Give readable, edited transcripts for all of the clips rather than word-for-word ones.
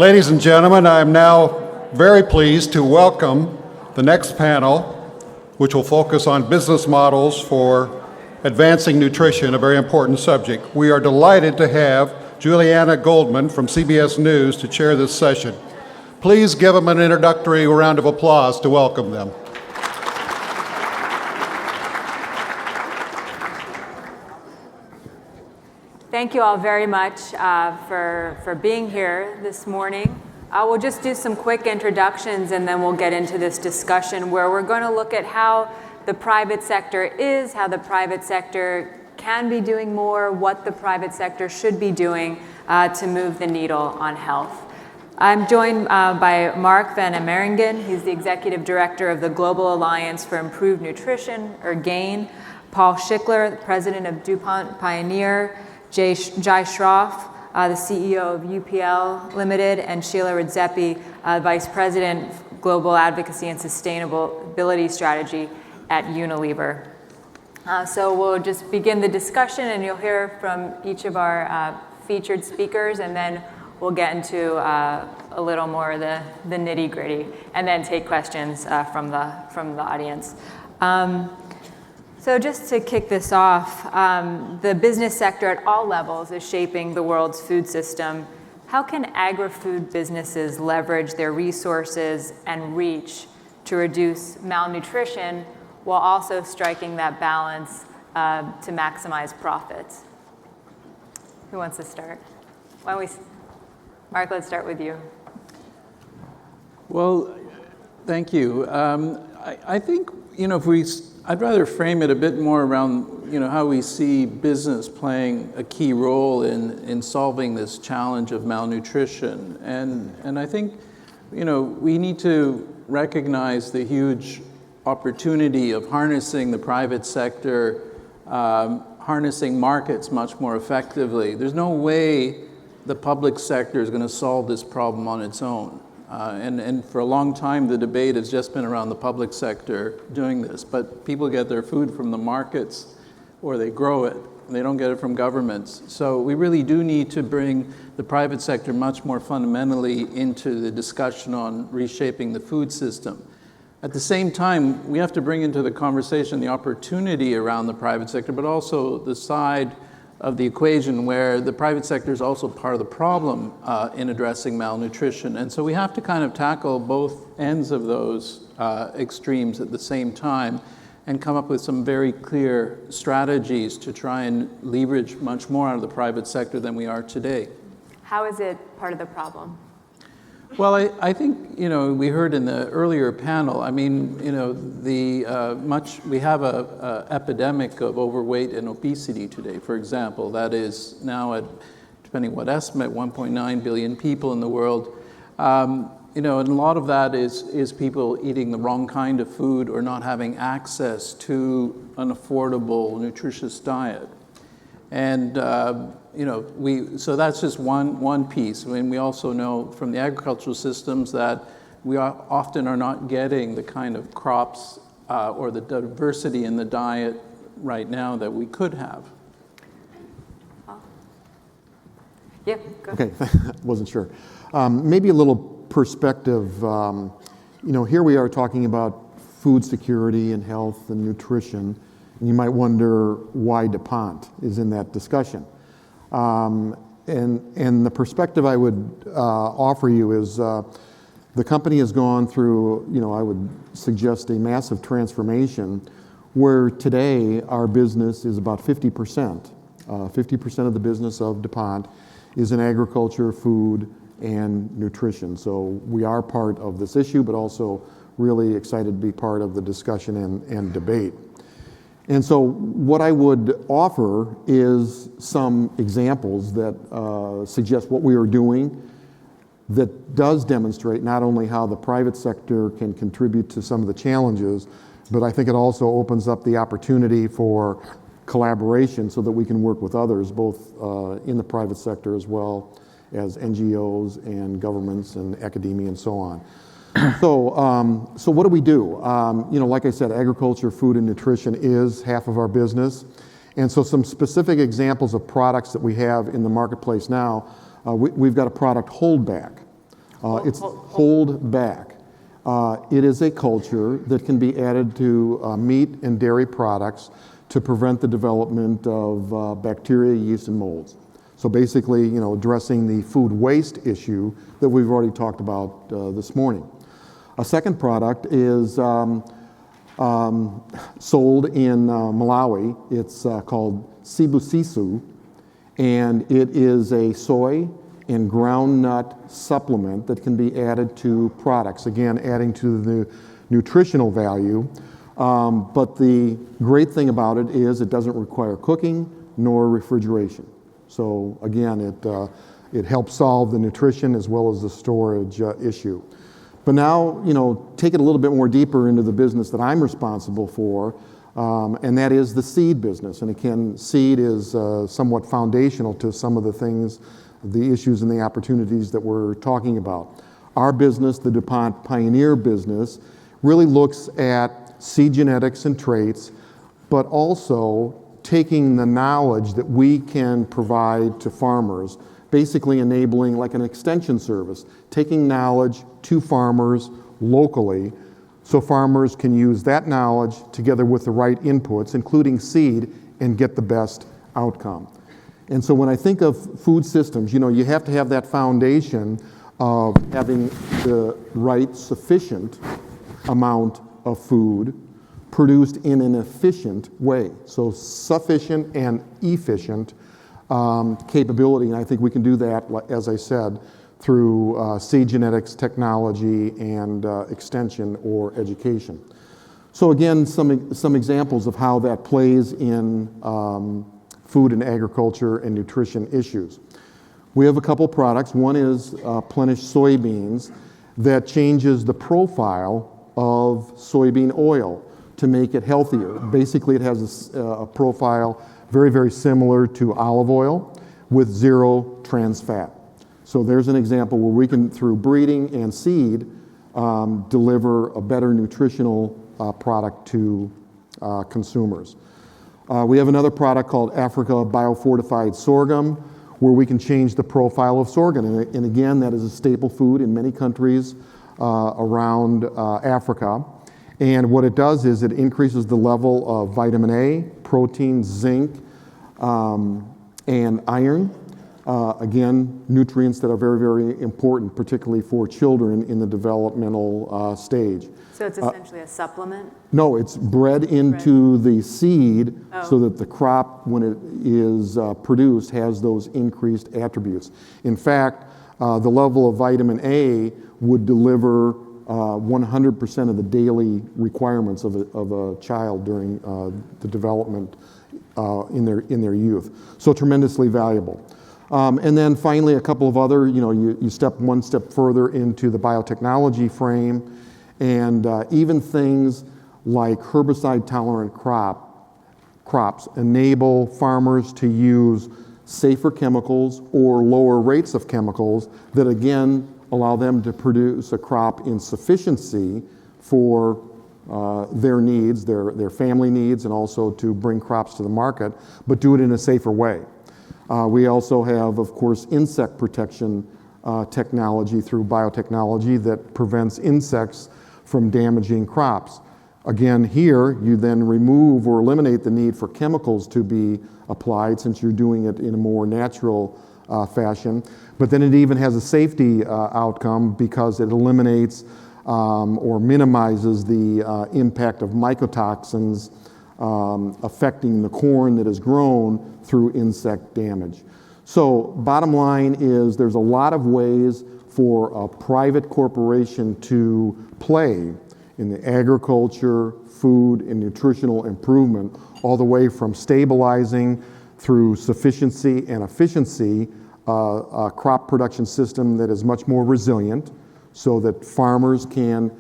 Ladies and gentlemen, I am now very pleased to welcome the next panel, which will focus on business models for advancing nutrition, a very important subject. We are delighted to have Julianna Goldman from CBS News to chair this session. Please give them an introductory round of applause to welcome them. Thank you all very much for being here this morning. We'll just do some quick introductions and then we'll get into this discussion where we're going to look at how the private sector is, how the private sector can be doing more, what the private sector should be doing to move the needle on health. I'm joined by Marc van Ameringen. He's the Executive Director of the Global Alliance for Improved Nutrition, or GAIN. Paul Schickler, the President of DuPont Pioneer. Jai Shroff, the CEO of UPL Limited, and Sheila Redzepi, Vice President, Global Advocacy and Sustainability Strategy at Unilever. So we'll just begin the discussion and you'll hear from each of our featured speakers, and then we'll get into a little more of the nitty-gritty and then take questions from the audience. So just to kick this off, the business sector at all levels is shaping the world's food system. How can agri-food businesses leverage their resources and reach to reduce malnutrition while also striking that balance to maximize profits? Who wants to start? Why don't we, Marc, let's start with you. Well, thank you. I think, I'd rather frame it a bit more around, how we see business playing a key role in solving this challenge of malnutrition. And I think, we need to recognize the huge opportunity of harnessing the private sector, harnessing markets much more effectively. There's no way the public sector is going to solve this problem on its own. And for a long time, the debate has just been around the public sector doing this. But people get their food from the markets or they grow it. And they don't get it from governments. So we really do need to bring the private sector much more fundamentally into the discussion on reshaping the food system. At the same time, we have to bring into the conversation the opportunity around the private sector, but also the side of the equation where the private sector is also part of the problem in addressing malnutrition. And so we have to kind of tackle both ends of those extremes at the same time and come up with some very clear strategies to try and leverage much more out of the private sector than we are today. How is it part of the problem? Well, I think, we heard in the earlier panel, we have a epidemic of overweight and obesity today, for example. That is now at, depending what estimate, 1.9 billion people in the world. And a lot of that is people eating the wrong kind of food or not having access to an affordable, nutritious diet. And so that's just one piece. We also know from the agricultural systems that we often are not getting the kind of crops or the diversity in the diet right now that we could have. Yeah, go ahead. Okay, wasn't sure. Maybe a little perspective. Here we are talking about food security and health and nutrition. And you might wonder why DuPont is in that discussion. And the perspective I would offer you is the company has gone through, I would suggest a massive transformation where today our business is about 50%. 50% of the business of DuPont is in agriculture, food, and nutrition. So we are part of this issue, but also really excited to be part of the discussion and debate. And so what I would offer is some examples that suggest what we are doing that does demonstrate not only how the private sector can contribute to some of the challenges, but I think it also opens up the opportunity for collaboration so that we can work with others, both in the private sector as well as NGOs and governments and academia and so on. So what do we do? Like I said, agriculture, food, and nutrition is half of our business. And so some specific examples of products that we have in the marketplace now, we've got a product holdback. It's hold back. It is a culture that can be added to meat and dairy products to prevent the development of bacteria, yeast, and molds. So basically, addressing the food waste issue that we've already talked about this morning. A second product is sold in Malawi. It's called Sibusiso, and it is a soy and ground nut supplement that can be added to products, again, adding to the nutritional value. But the great thing about it is it doesn't require cooking nor refrigeration. So again, it helps solve the nutrition as well as the storage issue. But now, take it a little bit more deeper into the business that I'm responsible for, and that is the seed business. And again, seed is somewhat foundational to some of the things, the issues and the opportunities that we're talking about. Our business, the DuPont Pioneer business, really looks at seed genetics and traits, but also taking the knowledge that we can provide to farmers, basically enabling like an extension service, taking knowledge to farmers locally so farmers can use that knowledge together with the right inputs, including seed, and get the best outcome. And so when I think of food systems, you have to have that foundation of having the right sufficient amount of food produced in an efficient way. So sufficient and efficient capability, and I think we can do that, as I said, through seed genetics, technology, and extension or education. So again, some examples of how that plays in food and agriculture and nutrition issues. We have a couple products. One is Plenish soybeans that changes the profile of soybean oil to make it healthier. Basically, it has a profile very, very similar to olive oil with 0 trans fat. So there's an example where we can, through breeding and seed, deliver a better nutritional product to consumers. We have another product called Africa Biofortified Sorghum, where we can change the profile of sorghum. And again, that is a staple food in many countries around Africa. And what it does is it increases the level of vitamin A, protein, zinc, and iron. Again, nutrients that are very, very important, particularly for children in the developmental stage. So it's essentially a supplement? No, it's bred into the seed so that the crop, when it is produced, has those increased attributes. In fact, the level of vitamin A would deliver 100% of the daily requirements of a child during the development in their youth. So tremendously valuable. And then finally, a couple of other, you step one step further into the biotechnology frame, and even things like herbicide-tolerant crops enable farmers to use safer chemicals or lower rates of chemicals that, again, allow them to produce a crop in sufficiency for their needs, their family needs, and also to bring crops to the market, but do it in a safer way. We also have, of course, insect protection technology through biotechnology that prevents insects from damaging crops. Again, here, you then remove or eliminate the need for chemicals to be applied since you're doing it in a more natural fashion. But then it even has a safety outcome because it eliminates or minimizes the impact of mycotoxins affecting the corn that is grown through insect damage. So bottom line is there's a lot of ways for a private corporation to play in the agriculture, food, and nutritional improvement, all the way from stabilizing through sufficiency and efficiency, a crop production system that is much more resilient so that farmers can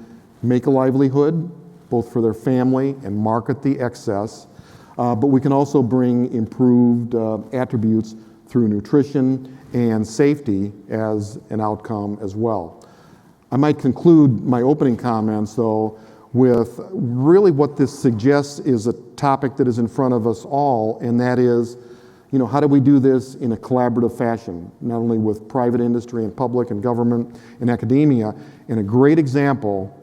make a livelihood, both for their family and market the excess. But we can also bring improved attributes through nutrition and safety as an outcome as well. I might conclude my opening comments, though, with really what this suggests is a topic that is in front of us all, and that is, how do we do this in a collaborative fashion, not only with private industry and public and government and academia. And a great example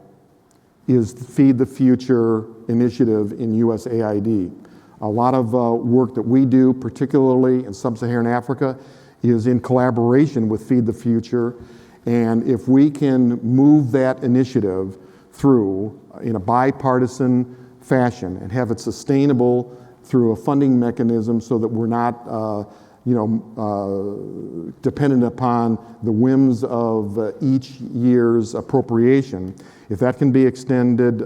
is the Feed the Future initiative in USAID. A lot of work that we do, particularly in sub-Saharan Africa, is in collaboration with Feed the Future. And if we can move that initiative through in a bipartisan fashion and have it sustainable through a funding mechanism so that we're not dependent upon the whims of each year's appropriation, if that can be extended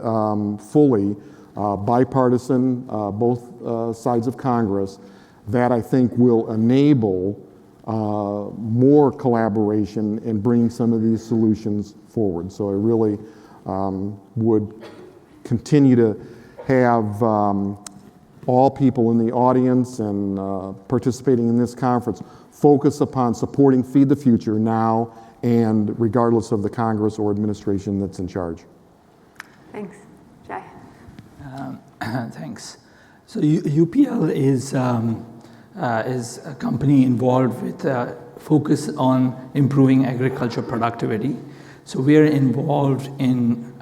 fully, bipartisan, both sides of Congress, that I think will enable more collaboration and bring some of these solutions forward. So I really would continue to have all people in the audience and participating in this conference focus upon supporting Feed the Future now and regardless of the Congress or administration that's in charge. Thanks. Jai. Thanks. So UPL is a company involved with focus on improving agriculture productivity. So we are involved in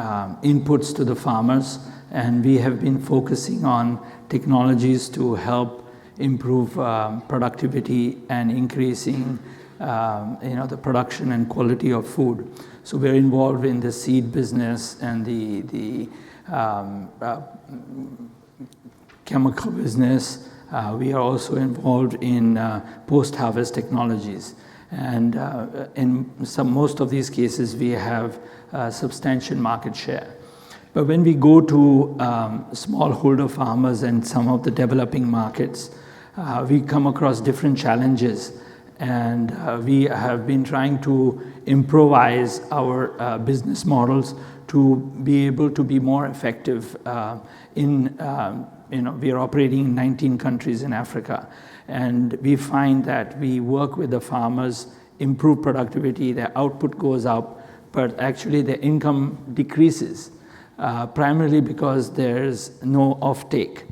inputs to the farmers, and we have been focusing on technologies to help improve productivity and increasing the production and quality of food. So we're involved in the seed business and the chemical business. We are also involved in post-harvest technologies. And in most of these cases, we have substantial market share. But when we go to smallholder farmers and some of the developing markets, we come across different challenges. And we have been trying to improvise our business models to be able to be more effective we are operating in 19 countries in Africa. And we find that we work with the farmers, improve productivity, their output goes up, but actually their income decreases, primarily because there's no offtake.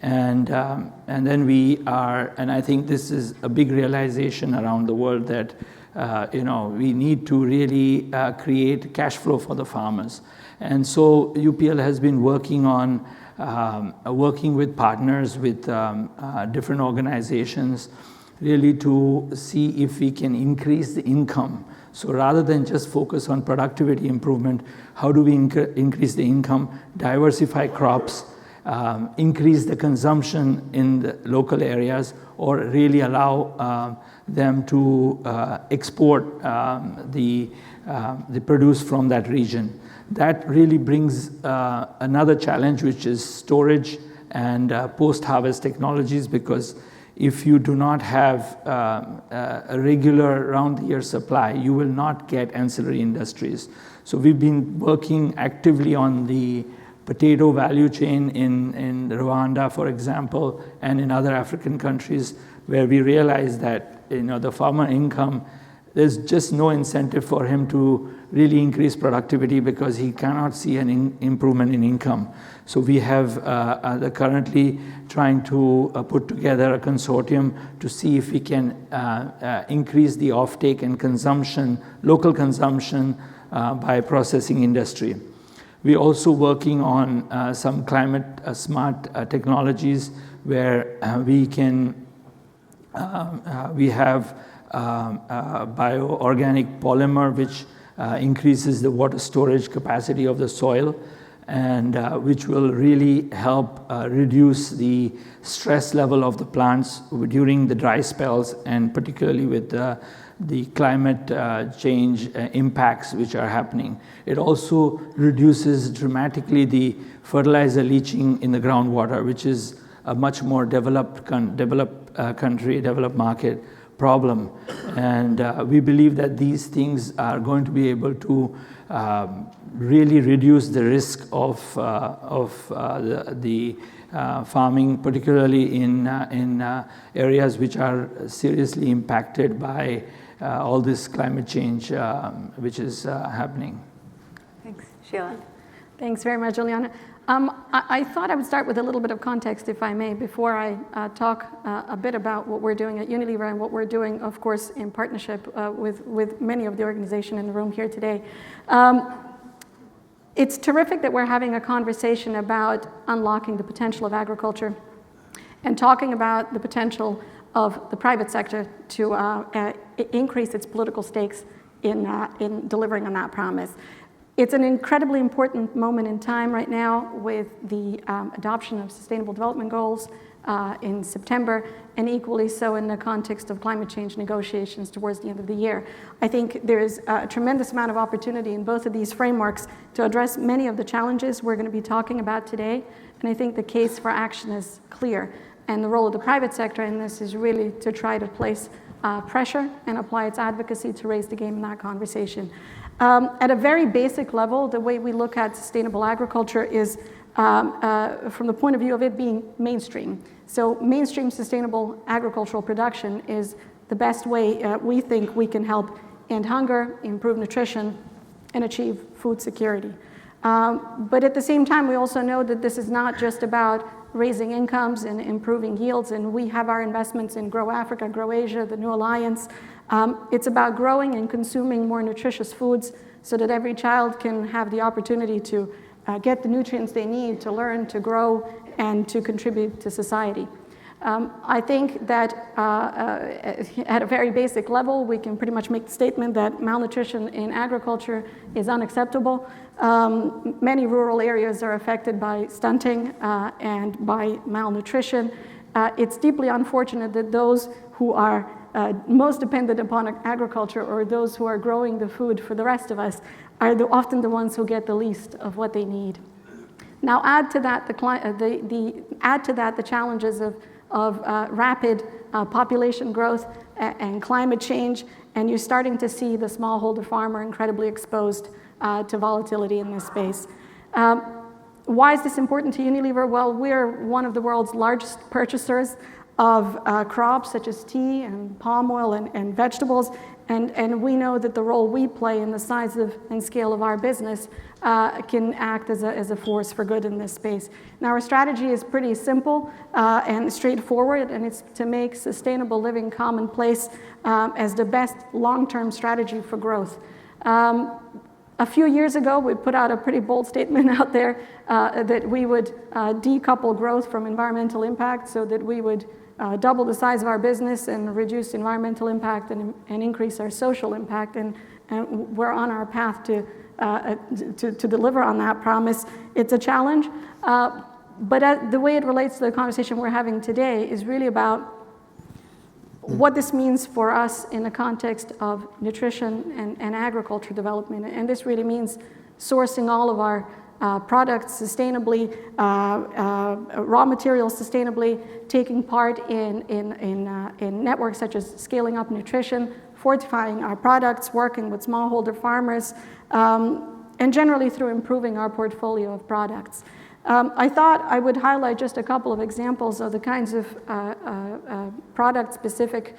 And then and I think this is a big realization around the world that we need to really create cash flow for the farmers. And so UPL has been working on working with partners, with different organizations, really to see if we can increase the income. So rather than just focus on productivity improvement, how do we increase the income, diversify crops, increase the consumption in the local areas, or really allow them to export the produce from that region. That really brings another challenge, which is storage and post-harvest technologies, because if you do not have a regular round-the-year supply, you will not get ancillary industries. So we've been working actively on the potato value chain in Rwanda, for example, and in other African countries, where we realize that the farmer income, there's just no incentive for him to really increase productivity because he cannot see an improvement in income. So we have currently trying to put together a consortium to see if we can increase the offtake and consumption, local consumption, by processing industry. We're also working on some climate smart technologies where we have bioorganic polymer which increases the water storage capacity of the soil, and which will really help reduce the stress level of the plants during the dry spells, and particularly with the climate change impacts which are happening. It also reduces dramatically the fertilizer leaching in the groundwater, which is a much more developed market problem. And we believe that these things are going to be able to really reduce the risk of the farming, particularly in areas which are seriously impacted by all this climate change which is happening. Thanks. Sheila. Thanks very much, Julianna. I thought I would start with a little bit of context, if I may, before I talk a bit about what we're doing at Unilever and what we're doing, of course, in partnership with many of the organization in the room here today. It's terrific that we're having a conversation about unlocking the potential of agriculture and talking about the potential of the private sector to increase its political stakes in delivering on that promise. It's an incredibly important moment in time right now with the adoption of Sustainable Development Goals in September, and equally so in the context of climate change negotiations towards the end of the year. I think there's a tremendous amount of opportunity in both of these frameworks to address many of the challenges we're going to be talking about today, and I think the case for action is clear. And the role of the private sector in this is really to try to place pressure and apply its advocacy to raise the game in that conversation. At a very basic level, the way we look at sustainable agriculture is from the point of view of it being mainstream. So mainstream sustainable agricultural production is the best way we think we can help end hunger, improve nutrition, and achieve food security. But at the same time, we also know that this is not just about raising incomes and improving yields, and we have our investments in Grow Africa, Grow Asia, the New Alliance. It's about growing and consuming more nutritious foods so that every child can have the opportunity to get the nutrients they need to learn, to grow, and to contribute to society. I think that at a very basic level, we can pretty much make the statement that malnutrition in agriculture is unacceptable. Many rural areas are affected by stunting and by malnutrition. It's deeply unfortunate that those who are most dependent upon agriculture, or those who are growing the food for the rest of us, are often the ones who get the least of what they need. Now, add to that the challenges of rapid population growth and climate change, and you're starting to see the smallholder farmer incredibly exposed to volatility in this space. Why is this important to Unilever? Well, we're one of the world's largest purchasers of crops such as tea and palm oil and vegetables, and we know that the role we play in the size and scale of our business can act as a force for good in this space. Now, our strategy is pretty simple and straightforward, and it's to make sustainable living commonplace as the best long-term strategy for growth. A few years ago, we put out a pretty bold statement out there that we would decouple growth from environmental impact, so that we would double the size of our business and reduce environmental impact and increase our social impact, and we're on our path to deliver on that promise. It's a challenge, but the way it relates to the conversation we're having today is really about what this means for us in the context of nutrition and agriculture development. And this really means sourcing all of our products sustainably, raw materials sustainably, taking part in networks such as Scaling Up Nutrition, fortifying our products, working with smallholder farmers, and generally through improving our portfolio of products. I thought I would highlight just a couple of examples of the kinds of product-specific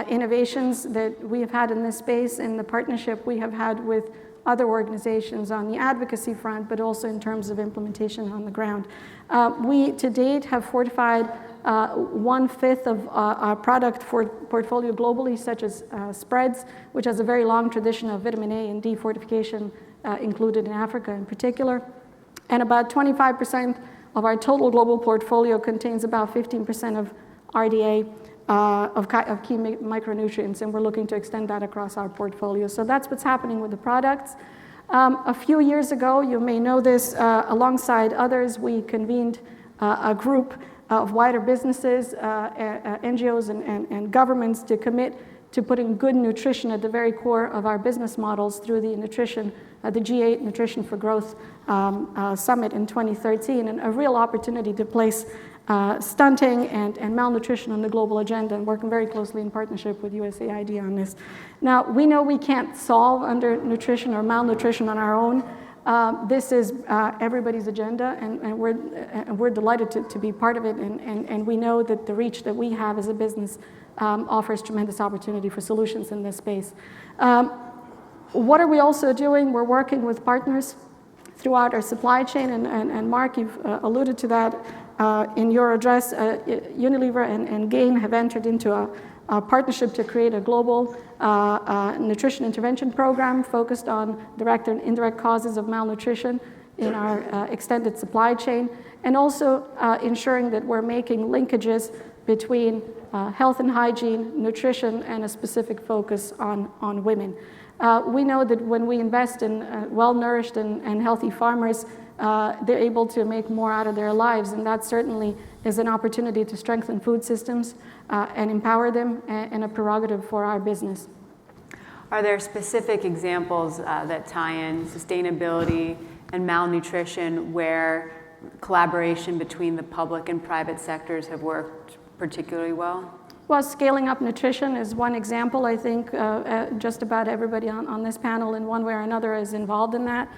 innovations that we have had in this space, and the partnership we have had with other organizations on the advocacy front, but also in terms of implementation on the ground. We, to date, have fortified 1/5 of our product portfolio globally, such as spreads, which has a very long tradition of vitamin A and D fortification included in Africa in particular. And about 25% of our total global portfolio contains about 15% of RDA, of key micronutrients, and we're looking to extend that across our portfolio. So that's what's happening with the products. A few years ago, you may know this, alongside others, we convened a group of wider businesses, NGOs and governments to commit to putting good nutrition at the very core of our business models through the the G8 Nutrition for Growth Summit in 2013, and a real opportunity to place stunting and malnutrition on the global agenda, and working very closely in partnership with USAID on this. Now, we know we can't solve undernutrition or malnutrition on our own. This is everybody's agenda, and we're delighted to be part of it, and we know that the reach that we have as a business offers tremendous opportunity for solutions in this space. What are we also doing? We're working with partners throughout our supply chain, and Marc, you've alluded to that in your address. Unilever and Gain have entered into a partnership to create a global nutrition intervention program focused on direct and indirect causes of malnutrition in our extended supply chain, and also ensuring that we're making linkages between health and hygiene, nutrition, and a specific focus on women. We know that when we invest in well-nourished and healthy farmers, they're able to make more out of their lives, and that certainly is an opportunity to strengthen food systems and empower them, and a prerogative for our business. Are there specific examples that tie in sustainability and malnutrition where collaboration between the public and private sectors have worked particularly well? Well, scaling up nutrition is one example. I think just about everybody on this panel in one way or another is involved in that.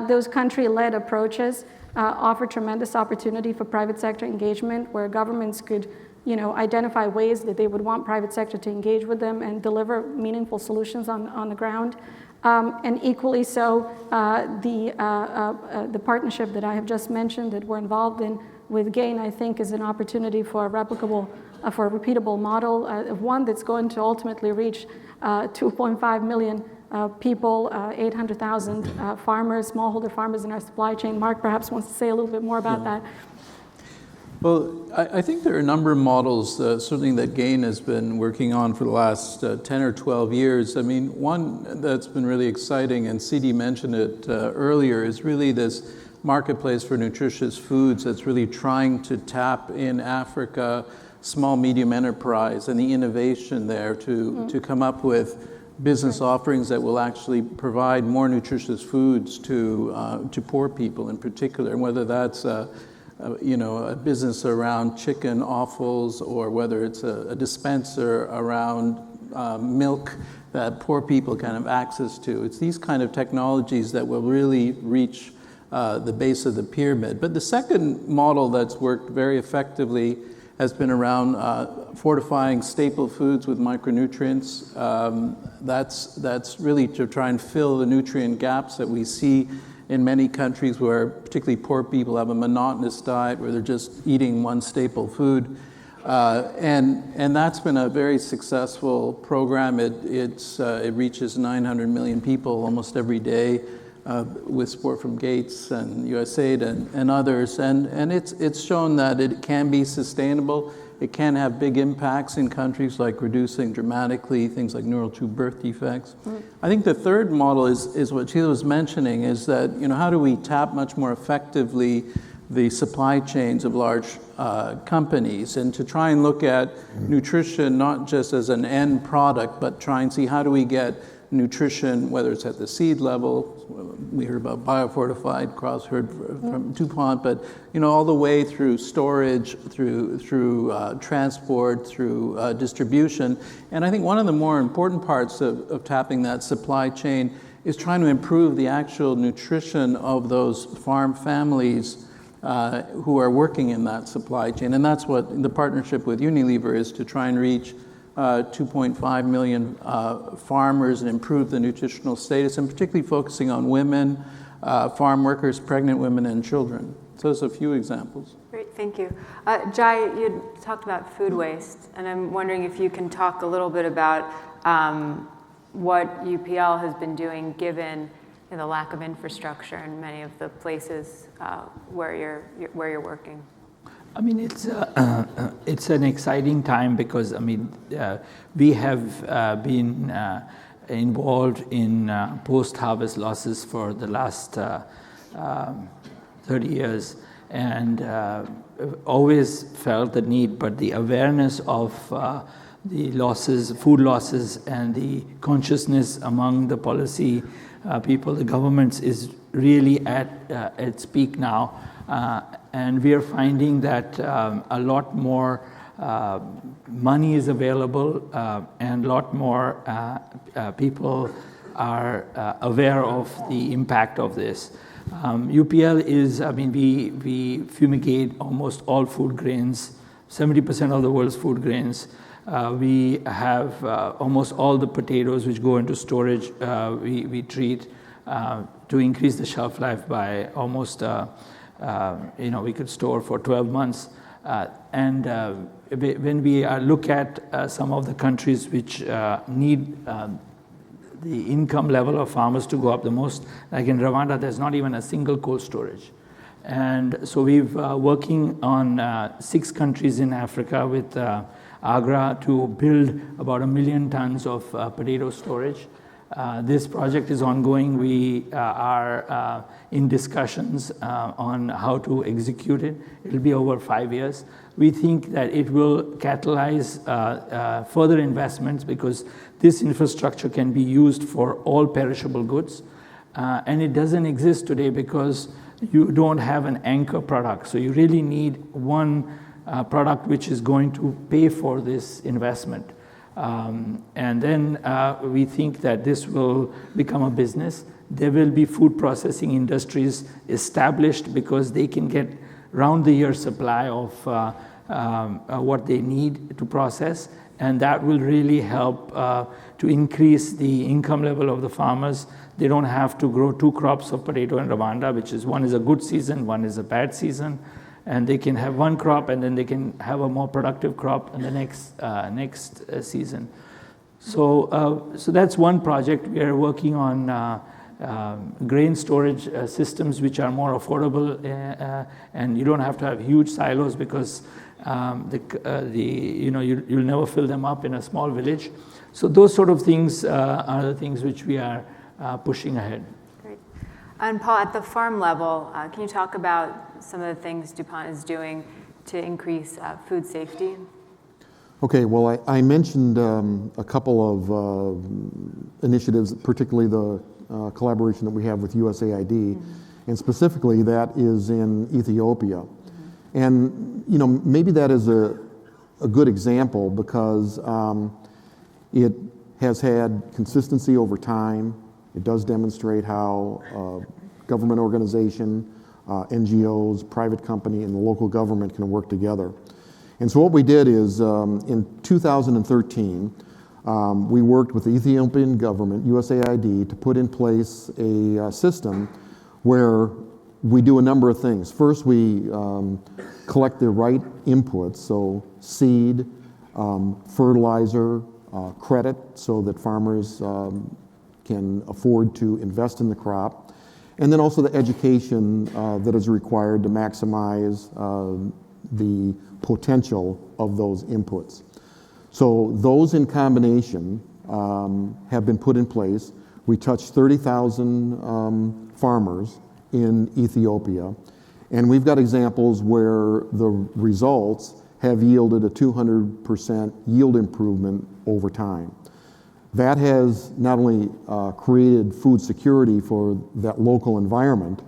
Those country-led approaches offer tremendous opportunity for private sector engagement, where governments could identify ways that they would want private sector to engage with them and deliver meaningful solutions on the ground. And equally so, the partnership that I have just mentioned that we're involved in with Gain, I think, is an opportunity for a repeatable model, one that's going to ultimately reach 2.5 million people, 800,000 farmers, smallholder farmers in our supply chain. Marc perhaps wants to say a little bit more about that. Well, I think there are a number of models, certainly that Gain has been working on for the last 10 or 12 years. I mean, one that's been really exciting, and CD mentioned it earlier, is really this marketplace for nutritious foods that's really trying to tap in Africa, small, medium enterprise, and the innovation there to come up with business offerings that will actually provide more nutritious foods to poor people in particular, and whether that's a business around chicken offals, or whether it's a dispenser around milk that poor people can have access to. It's these kind of technologies that will really reach the base of the pyramid. But the second model that's worked very effectively has been around fortifying staple foods with micronutrients. That's really to try and fill the nutrient gaps that we see in many countries where particularly poor people have a monotonous diet where they're just eating one staple food. And that's been a very successful program. It reaches 900 million people almost every day with support from Gates and USAID and others. And it's shown that it can be sustainable. It can have big impacts in countries like reducing dramatically things like neural tube birth defects. I think the third model is what Sheila was mentioning, is that, how do we tap much more effectively the supply chains of large companies, and to try and look at nutrition not just as an end product, but try and see how do we get nutrition, whether it's at the seed level. We heard about biofortified crops, heard from DuPont, but all the way through storage, through transport, through distribution. And I think one of the more important parts of tapping that supply chain is trying to improve the actual nutrition of those farm families who are working in that supply chain. And that's what the partnership with Unilever is, to try and reach 2.5 million farmers and improve the nutritional status, and particularly focusing on women, farm workers, pregnant women, and children. So there's a few examples. Great, thank you. Jai, you talked about food waste, and I'm wondering if you can talk a little bit about what UPL has been doing given the lack of infrastructure in many of the places where you're working. I mean, it's an exciting time because, we have been involved in post-harvest losses for the last 30 years, and always felt the need, but the awareness of the losses, food losses, and the consciousness among the policy people, the governments, is really at its peak now. And we are finding that a lot more money is available, and a lot more people are aware of the impact of this. UPL is, we fumigate almost all food grains, 70% of the world's food grains. We have almost all the potatoes which go into storage, we treat. to increase the shelf life by almost, we could store for 12 months. When we look at some of the countries which need the income level of farmers to go up the most, like in Rwanda, there's not even a single cold storage. And so we've working on 6 countries in Africa with Agra to build about 1 million tons of potato storage. This project is ongoing. We are in discussions on how to execute it. It'll be over 5 years. We think that it will catalyze further investments because this infrastructure can be used for all perishable goods. And it doesn't exist today because you don't have an anchor product. So you really need one product which is going to pay for this investment. And then we think that this will become a business. There will be food processing industries established because they can get round-the-year supply of what they need to process, and that will really help to increase the income level of the farmers. They don't have to grow 2 crops of potato in Rwanda, which is one is a good season, one is a bad season, and they can have one crop and then they can have a more productive crop in the next season. So that's one project. We are working on grain storage systems which are more affordable, and you don't have to have huge silos because you'll never fill them up in a small village. So those sort of things are the things which we are pushing ahead. Great. And Paul, at the farm level, can you talk about some of the things DuPont is doing to increase food safety? Okay, well, I mentioned a couple of initiatives, particularly the collaboration that we have with USAID, and specifically that is in Ethiopia. And, maybe that is a good example because it has had consistency over time. It does demonstrate how government organization, NGOs, private company, and the local government can work together. And so what we did is in 2013, we worked with the Ethiopian government, USAID, to put in place a system where we do a number of things. First, we collect the right inputs, so seed, fertilizer, credit, so that farmers can afford to invest in the crop, and then also the education that is required to maximize the potential of those inputs. So those in combination have been put in place. We touched 30,000 farmers in Ethiopia, and we've got examples where the results have yielded a 200% yield improvement over time. That has not only created food security for that local environment,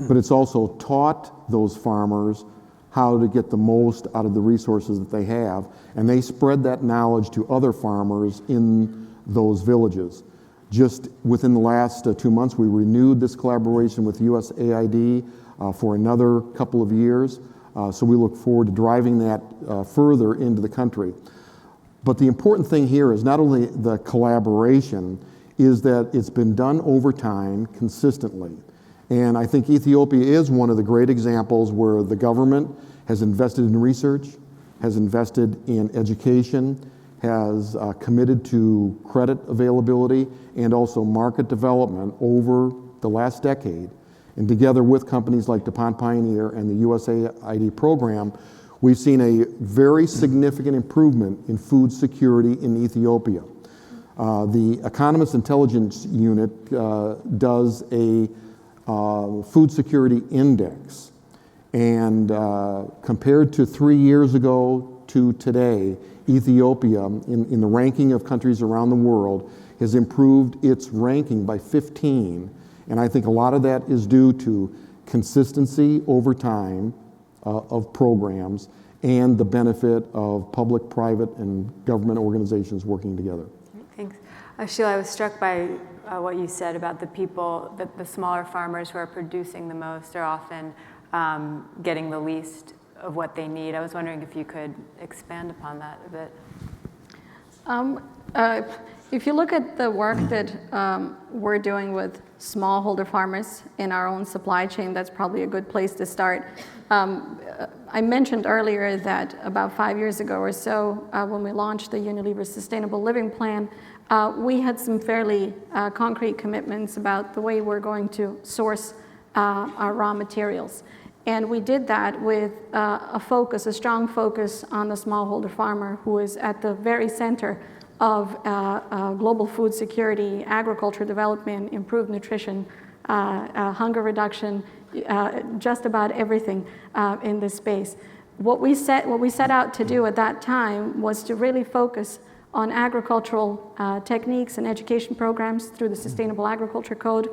but it's also taught those farmers how to get the most out of the resources that they have, and they spread that knowledge to other farmers in those villages. Just within the last 2 months, we renewed this collaboration with USAID for another couple of years, so we look forward to driving that further into the country. But the important thing here is not only the collaboration, is that it's been done over time consistently. And I think Ethiopia is one of the great examples where the government has invested in research, has invested in education, has committed to credit availability and also market development over the last decade. And together with companies like DuPont Pioneer and the USAID program, we've seen a very significant improvement in food security in Ethiopia. The Economist Intelligence Unit does a food security index, and compared to 3 years ago to today, Ethiopia, in the ranking of countries around the world, has improved its ranking by 15, and I think a lot of that is due to consistency over time of programs and the benefit of public, private, and government organizations working together. Thanks. Sheila, I was struck by what you said about the people, the smaller farmers who are producing the most are often getting the least of what they need. I was wondering if you could expand upon that a bit. If you look at the work that we're doing with smallholder farmers in our own supply chain, that's probably a good place to start. I mentioned earlier that about 5 years ago or so, when we launched the Unilever Sustainable Living Plan, we had some fairly concrete commitments about the way we're going to source our raw materials. And we did that with a strong focus on the smallholder farmer, who is at the very center of global food security, agriculture development, improved nutrition, hunger reduction, just about everything in this space. What we set out to do at that time was to really focus on agricultural techniques and education programs through the Sustainable Agriculture Code,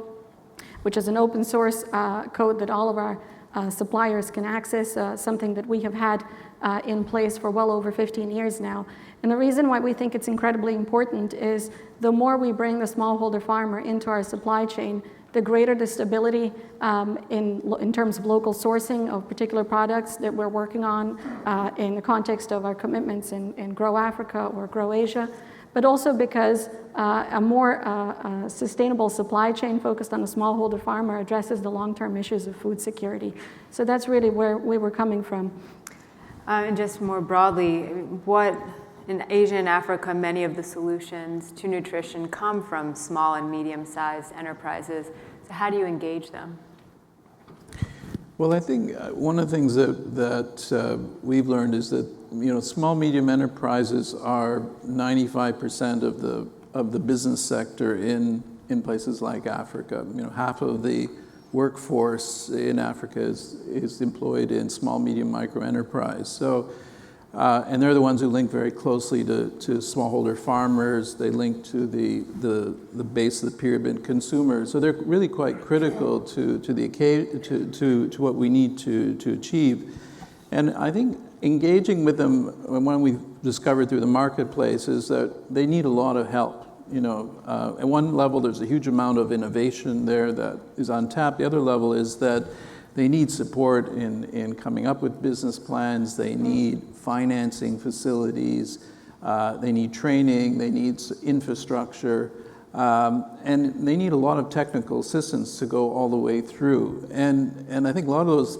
which is an open source code that all of our suppliers can access, something that we have had in place for well over 15 years now. And the reason why we think it's incredibly important is the more we bring the smallholder farmer into our supply chain, the greater the stability in terms of local sourcing of particular products that we're working on in the context of our commitments in Grow Africa or Grow Asia, but also because a more sustainable supply chain focused on the smallholder farmer addresses the long-term issues of food security. So that's really where we were coming from. And just more broadly, in Asia and Africa, many of the solutions to nutrition come from small and medium-sized enterprises. So how do you engage them? Well, I think one of the things that we've learned is that small medium enterprises are 95% of the business sector in places like Africa. Half of the workforce in Africa is employed in small medium micro enterprise. So. And they're the ones who link very closely to smallholder farmers. They link to the base of the pyramid consumers. So they're really quite critical to what we need to achieve. And I think engaging with them, when we've discovered through the marketplace, is that they need a lot of help. At one level, there's a huge amount of innovation there that is untapped. The other level is that they need support in coming up with business plans. They need financing facilities. They need training. They need infrastructure. And they need a lot of technical assistance to go all the way through. And I think a lot of those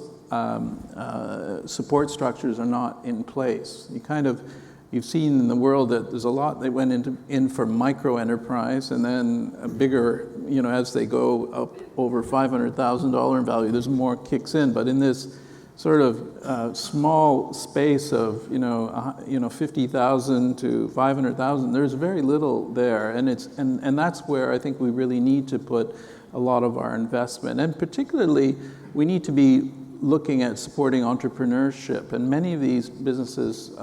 support structures are not in place. You've seen in the world that there's a lot that went in for micro enterprise, and then a bigger, as they go up over $500,000 in value, there's more kicks in. But in this sort of small space of 50,000 to 500,000, there's very little there, and that's where I think we really need to put a lot of our investment, and particularly we need to be looking at supporting entrepreneurship, and many of these businesses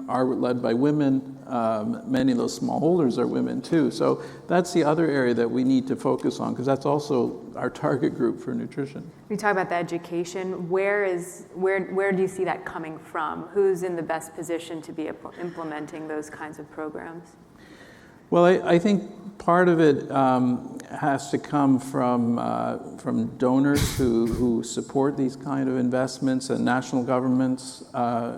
are led by women. Many of those smallholders are women too. So that's the other area that we need to focus on, because that's also our target group for nutrition. You talk about the education. Where do you see that coming from? Who's in the best position to be implementing those kinds of programs? Well, I think part of it has to come from donors who support these kind of investments, and national governments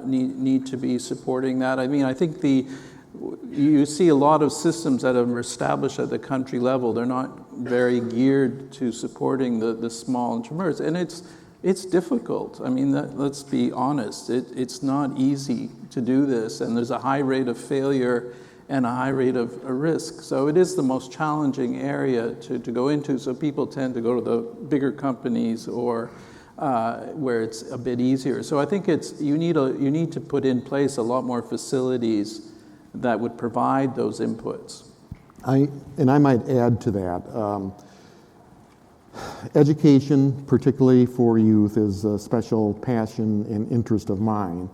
need to be supporting that. I mean, I think you see a lot of systems that are established at the country level. They're not very geared to supporting the small entrepreneurs, and it's difficult. I mean, let's be honest. It's not easy to do this, and there's a high rate of failure and a high rate of risk. So it is the most challenging area to go into. So people tend to go to the bigger companies or where it's a bit easier. So I think you need to put in place a lot more facilities that would provide those inputs. I might add to that. Education, particularly for youth, is a special passion and interest of mine.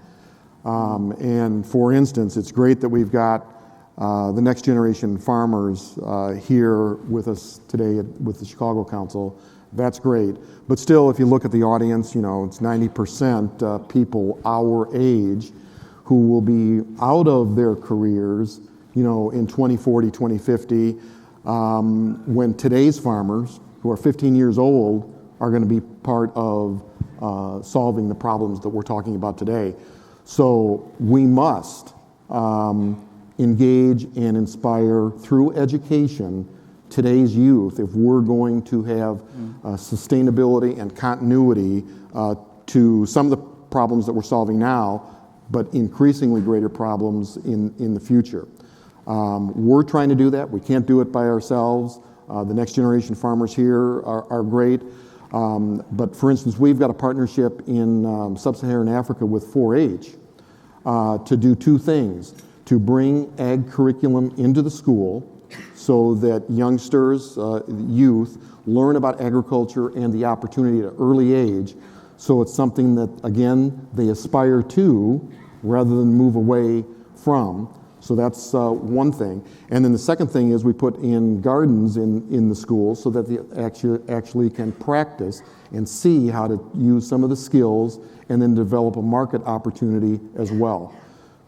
And for instance, it's great that we've got the next generation farmers here with us today with the Chicago Council. That's great. But still, if you look at the audience, it's 90% people our age who will be out of their careers, in 2040, 2050, when today's farmers, who are 15 years old, are going to be part of solving the problems that we're talking about today. So we must engage and inspire through education today's youth if we're going to have sustainability and continuity to some of the problems that we're solving now, but increasingly greater problems in the future. We're trying to do that. We can't do it by ourselves. The next generation farmers here are great. But for instance, we've got a partnership in sub-Saharan Africa with 4-H to do two things: to bring ag curriculum into the school so that youngsters, youth, learn about agriculture and the opportunity at an early age. So it's something that, again, they aspire to rather than move away from. So that's one thing. And then the second thing is we put in gardens in the school so that they actually can practice and see how to use some of the skills and then develop a market opportunity as well.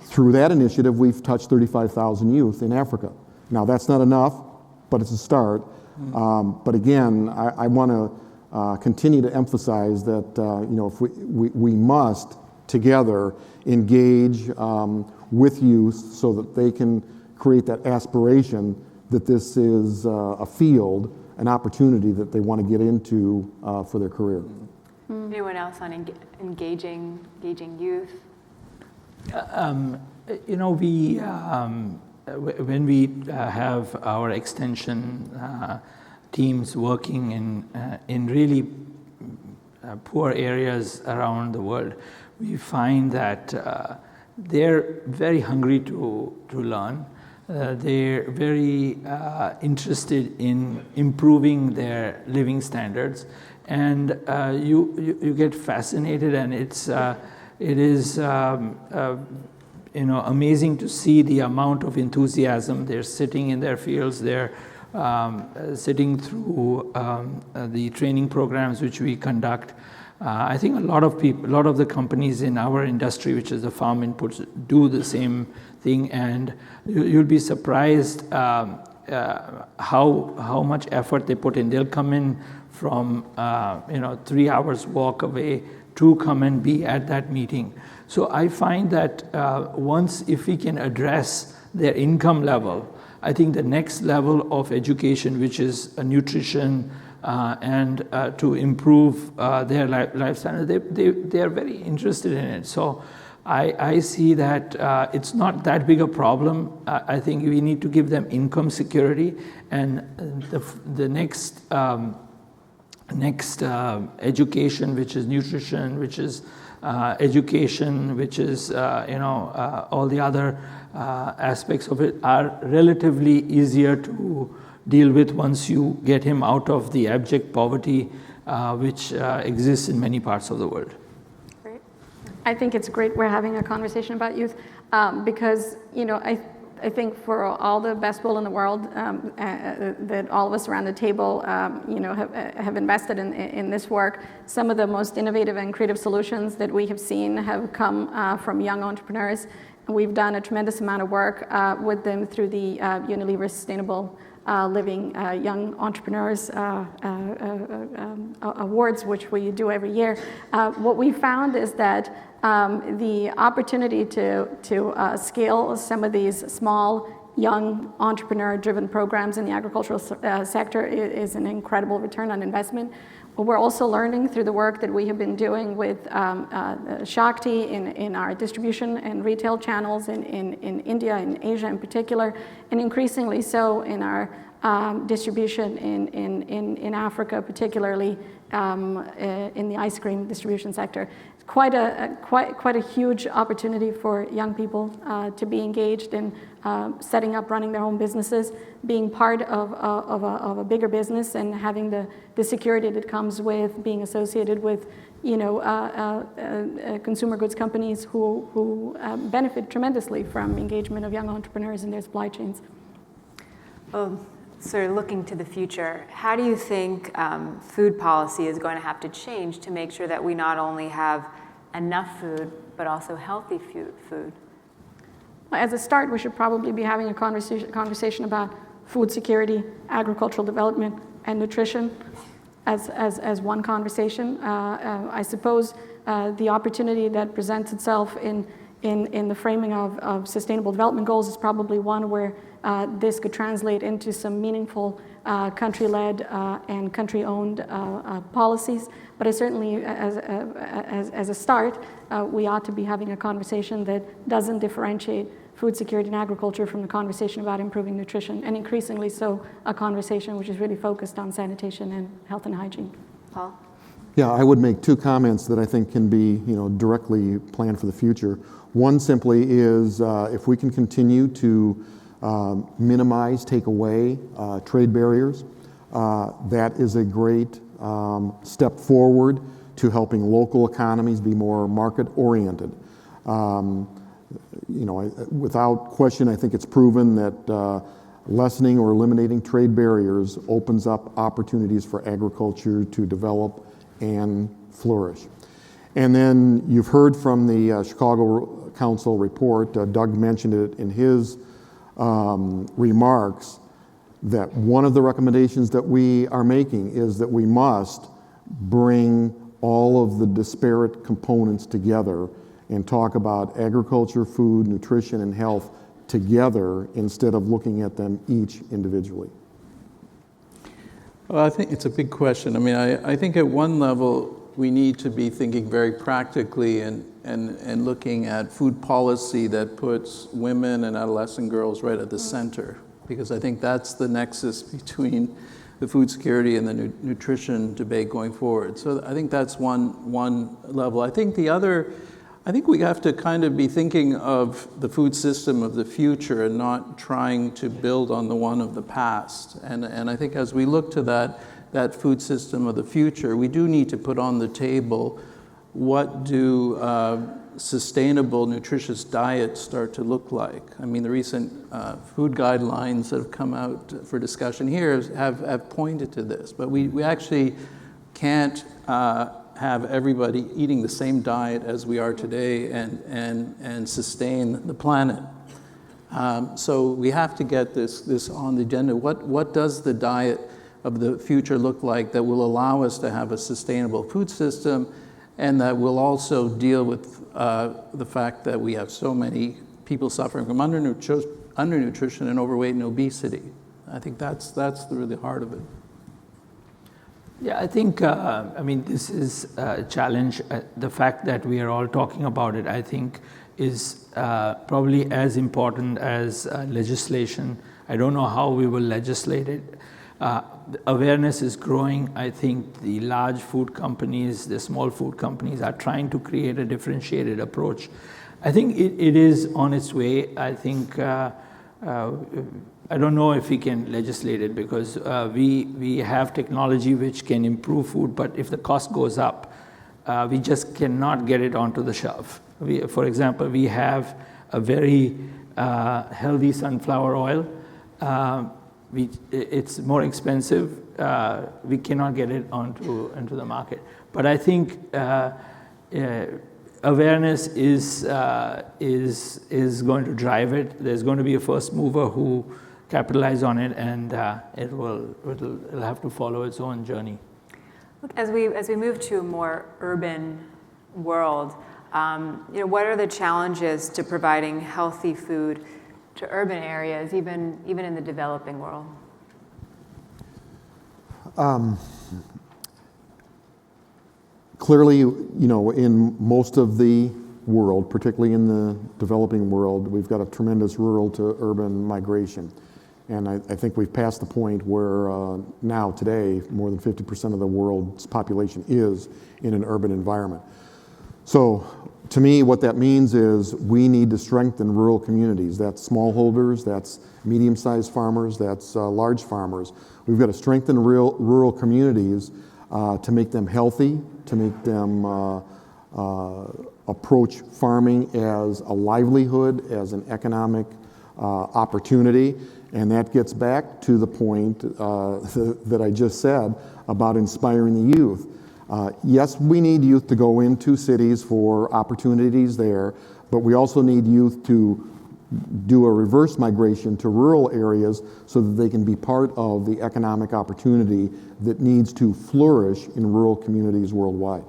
Through that initiative, we've touched 35,000 youth in Africa. Now, that's not enough, but it's a start. But again, I want to continue to emphasize that if we must together engage with youth so that they can create that aspiration that this is a field, an opportunity that they want to get into for their career. Anyone else on engaging youth? When we have our extension teams working in really poor areas around the world, we find that they're very hungry to learn. They're very interested in improving their living standards, and you get fascinated, and it is amazing to see the amount of enthusiasm. They're sitting in their fields. They're sitting through the training programs which we conduct. I think a lot of the companies in our industry, which is the farm inputs, do the same thing, and you'll be surprised how much effort they put in. They'll come in from 3 hours walk away to come and be at that meeting. So I find that if we can address their income level, I think the next level of education, which is nutrition and to improve their lifestyle, they are very interested in it. So I see that it's not that big a problem. I think we need to give them income security, and the next education, which is nutrition, which is education, which is all the other aspects of it, are relatively easier to deal with once you get him out of the abject poverty which exists in many parts of the world. Great. I think it's great we're having a conversation about youth because I think for all the best will in the world that all of us around the table have invested in this work, some of the most innovative and creative solutions that we have seen have come from young entrepreneurs. And we've done a tremendous amount of work with them through the Unilever Sustainable Living Young Entrepreneurs Awards, which we do every year. What we found is that the opportunity to scale some of these small, young, entrepreneur-driven programs in the agricultural sector is an incredible return on investment. But we're also learning through the work that we have been doing with Shakti in our distribution and retail channels in India and Asia in particular, and increasingly so in our distribution in Africa, particularly in the ice cream distribution sector. Quite a huge opportunity for young people to be engaged in setting up, running their own businesses, being part of a bigger business, and having the security that comes with being associated with consumer goods companies who benefit tremendously from engagement of young entrepreneurs in their supply chains. Well, sort of looking to the future, how do you think food policy is going to have to change to make sure that we not only have enough food, but also healthy food? As a start, we should probably be having a conversation about food security, agricultural development, and nutrition as one conversation. I suppose the opportunity that presents itself in in the framing of Sustainable Development Goals is probably one where this could translate into some meaningful country-led and country-owned policies. But I certainly, as a start, we ought to be having a conversation that doesn't differentiate food security and agriculture from the conversation about improving nutrition, and increasingly so a conversation which is really focused on sanitation and health and hygiene. Paul? Yeah, I would make two comments that I think can be, directly planned for the future. One simply is if we can continue to minimize, take away trade barriers, that is a great step forward to helping local economies be more market-oriented. Without question, I think it's proven that lessening or eliminating trade barriers opens up opportunities for agriculture to develop and flourish. And then you've heard from the Chicago Council report, Doug mentioned it in his remarks, that one of the recommendations that we are making is that we must bring all of the disparate components together and talk about agriculture, food, nutrition, and health together instead of looking at them each individually. Well, I think it's a big question. I mean, I think at one level, we need to be thinking very practically and looking at food policy that puts women and adolescent girls right at the center, because I think that's the nexus between the food security and the nutrition debate going forward. So I think that's one level. I think the other, I think we have to kind of be thinking of the food system of the future and not trying to build on the one of the past. And I think as we look to that food system of the future, we do need to put on the table what do sustainable, nutritious diets start to look like. I mean, the recent food guidelines that have come out for discussion here have pointed to this, but we actually can't have everybody eating the same diet as we are today and sustain the planet. So we have to get this on the agenda. What does the diet of the future look like that will allow us to have a sustainable food system, and that will also deal with the fact that we have so many people suffering from undernutrition and overweight and obesity? I think that's really the heart of it. Yeah, I think, this is a challenge. The fact that we are all talking about it, I think, is probably as important as legislation. I don't know how we will legislate it. Awareness is growing. I think the large food companies, the small food companies are trying to create a differentiated approach. I think it is on its way. I think I don't know if we can legislate it, because we have technology which can improve food, but if the cost goes up, we just cannot get it onto the shelf. For example, we have a very healthy sunflower oil. It's more expensive. We cannot get it into the market. But I think awareness is going to drive it. There's going to be a first mover who capitalize on it, and it'll have to follow its own journey. Look, as we move to a more urban world, what are the challenges to providing healthy food to urban areas, even in the developing world? Clearly, in most of the world, particularly in the developing world, we've got a tremendous rural to urban migration. And I think we've passed the point where now, today, more than 50% of the world's population is in an urban environment. So, to me, what that means is we need to strengthen rural communities. That's smallholders, that's medium-sized farmers, that's large farmers. We've got to strengthen rural communities to make them healthy, to make them approach farming as a livelihood, as an economic opportunity. And that gets back to the point that I just said about inspiring the youth. Yes, we need youth to go into cities for opportunities there, but we also need youth to do a reverse migration to rural areas so that they can be part of the economic opportunity that needs to flourish in rural communities worldwide.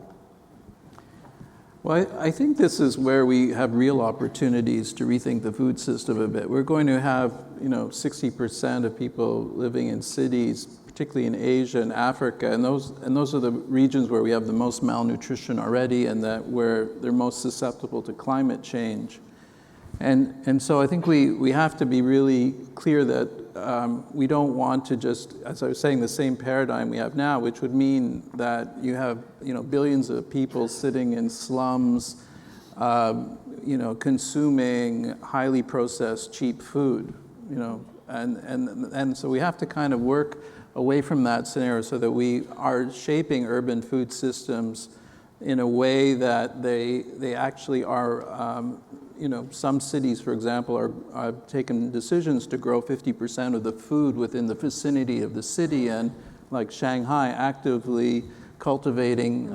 Well, I think this is where we have real opportunities to rethink the food system a bit. We're going to have, 60% of people living in cities, particularly in Asia and Africa, and those are the regions where we have the most malnutrition already, and where they're most susceptible to climate change. And so I think we have to be really clear that we don't want to just, as I was saying, the same paradigm we have now, which would mean that you have billions of people sitting in slums, consuming highly processed, cheap food, and so we have to kind of work away from that scenario so that we are shaping urban food systems in a way that they actually are. Some cities, for example, are taking decisions to grow 50% of the food within the vicinity of the city, and like Shanghai, actively cultivating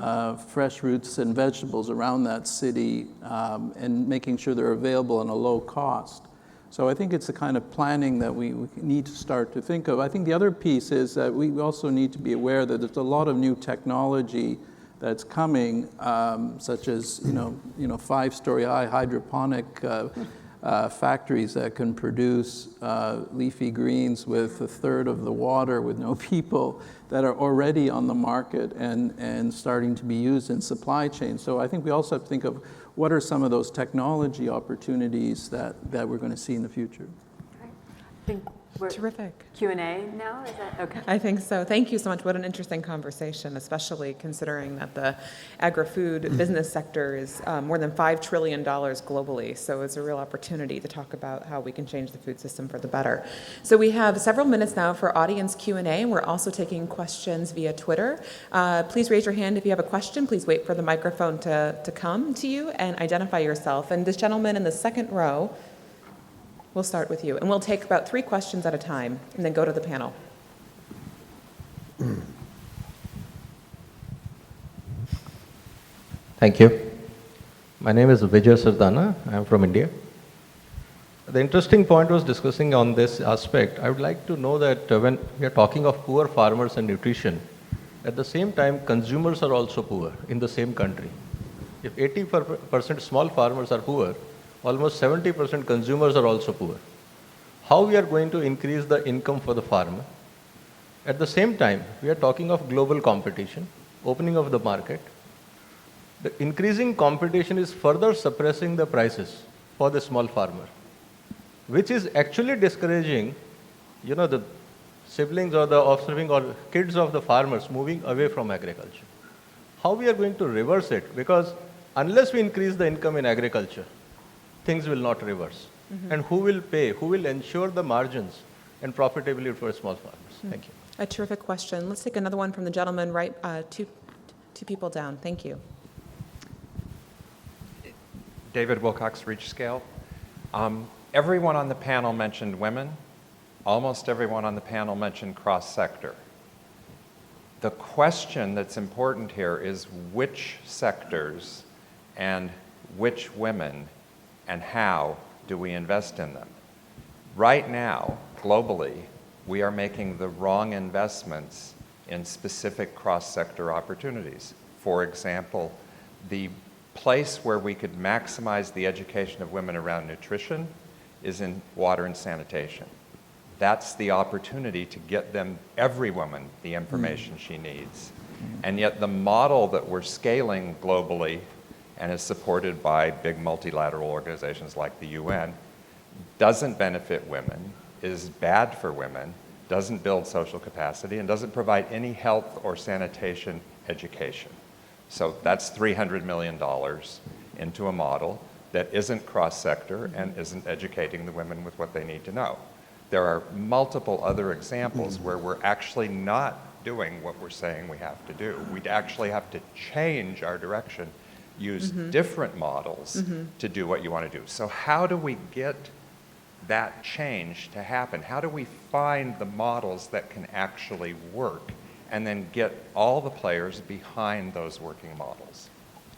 fresh roots and vegetables around that city and making sure they're available at a low cost. So I think it's the kind of planning that we need to start to think of. I think the other piece is that we also need to be aware that there's a lot of new technology that's coming, such as 5-story high hydroponic factories that can produce leafy greens with a third of the water with no people, that are already on the market and starting to be used in supply chain. So I think we also have to think of what are some of those technology opportunities that we're going to see in the future. I think we're Terrific. Q&A now, is that okay? I think so. Thank you so much. What an interesting conversation, especially considering that the agri-food business sector is more than $5 trillion globally. So it's a real opportunity to talk about how we can change the food system for the better. So we have several minutes now for audience Q&A, and we're also taking questions via Twitter. Please raise your hand if you have a question. Please wait for the microphone to come to you and identify yourself. And this gentleman in the second row, we'll start with you, and we'll take about 3 questions at a time, and then go to the panel. Thank you. My name is Vijay Sardana. I'm from India. The interesting point was discussing on this aspect. I would like to know that when we are talking of poor farmers and nutrition, at the same time, consumers are also poor in the same country. If 80% small farmers are poor, almost 70% consumers are also poor. How we are going to increase the income for the farmer? At the same time, we are talking of global competition, opening of the market. The increasing competition is further suppressing the prices for the small farmer, which is actually discouraging, the siblings or the offspring or kids of the farmers moving away from agriculture. How we are going to reverse it? Because unless we increase the income in agriculture, things will not reverse. Mm-hmm. And who will pay? Who will ensure the margins and profitability for small farmers? Mm-hmm. Thank you. A terrific question. Let's take another one from the gentleman right, two people down. Thank you. David Wilcox, Reach Scale. Everyone on the panel mentioned women. Almost everyone on the panel mentioned cross-sector. The question that's important here is which sectors and which women and how do we invest in them? Right now, globally, we are making the wrong investments in specific cross-sector opportunities. For example, the place where we could maximize the education of women around nutrition is in water and sanitation. That's the opportunity to get every woman, the information she needs. And yet the model that we're scaling globally and is supported by big multilateral organizations like the UN, doesn't benefit women, is bad for women, doesn't build social capacity, and doesn't provide any health or sanitation education. So that's $300 million into a model that isn't cross-sector and isn't educating the women with what they need to know. There are multiple other examples where we're actually not doing what we're saying we have to do. We'd actually have to change our direction, use different models to do what you want to do. So how do we get that change to happen? How do we find the models that can actually work and then get all the players behind those working models?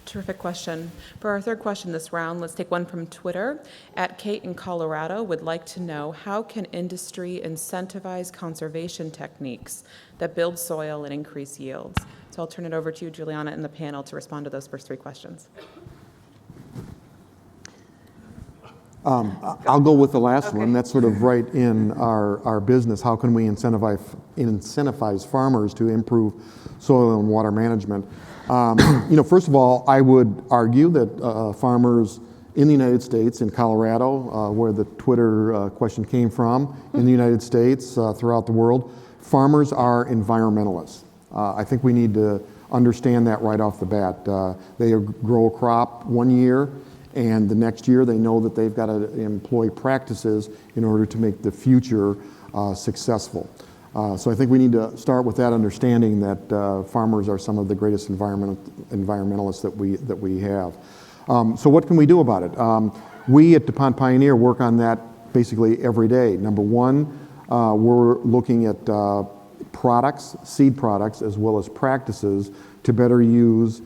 Terrific question. For our third question this round, let's take one from Twitter. @Kate in Colorado would like to know, how can industry incentivize conservation techniques that build soil and increase yields? So I'll turn it over to you, Julianna, and the panel to respond to those first 3 questions. I'll go with the last one. That's sort of right in our business. How can we incentivize farmers to improve soil and water management? First of all, I would argue that farmers in the United States, in Colorado, where the Twitter question came from, in the United States, throughout the world, farmers are environmentalists. I think we need to understand that right off the bat. They grow a crop one year, and the next year they know that they've got to employ practices in order to make the future successful. So I think we need to start with that understanding that farmers are some of the greatest environmentalists that we have. So what can we do about it? We at DuPont Pioneer work on that basically every day. Number one, we're looking at products, seed products, as well as practices to better use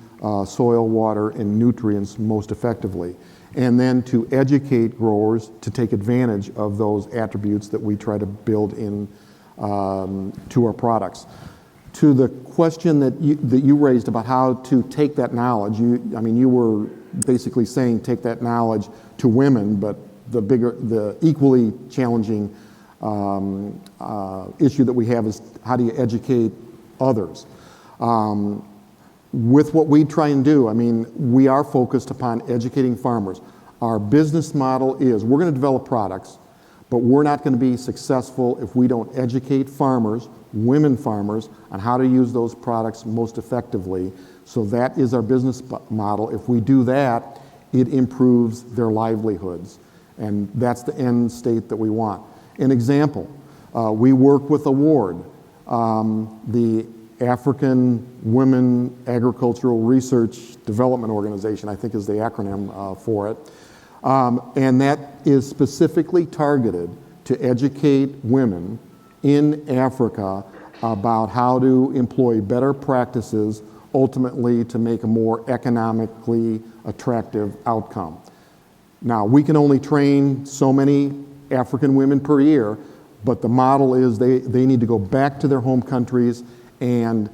soil, water, and nutrients most effectively. And then to educate growers to take advantage of those attributes that we try to build in to our products. To the question that you raised about how to take that knowledge, you were basically saying take that knowledge to women, but the equally challenging issue that we have is how do you educate others? With what we try and do, we are focused upon educating farmers. Our business model is we're going to develop products, but we're not going to be successful if we don't educate farmers, women farmers, on how to use those products most effectively. So that is our business model. If we do that, it improves their livelihoods. And that's the end state that we want. An example, we work with AWARD, the African Women Agricultural Research Development Organization, I think is the acronym for it. And that is specifically targeted to educate women in Africa about how to employ better practices, ultimately to make a more economically attractive outcome. Now, we can only train so many African women per year, but the model is they need to go back to their home countries and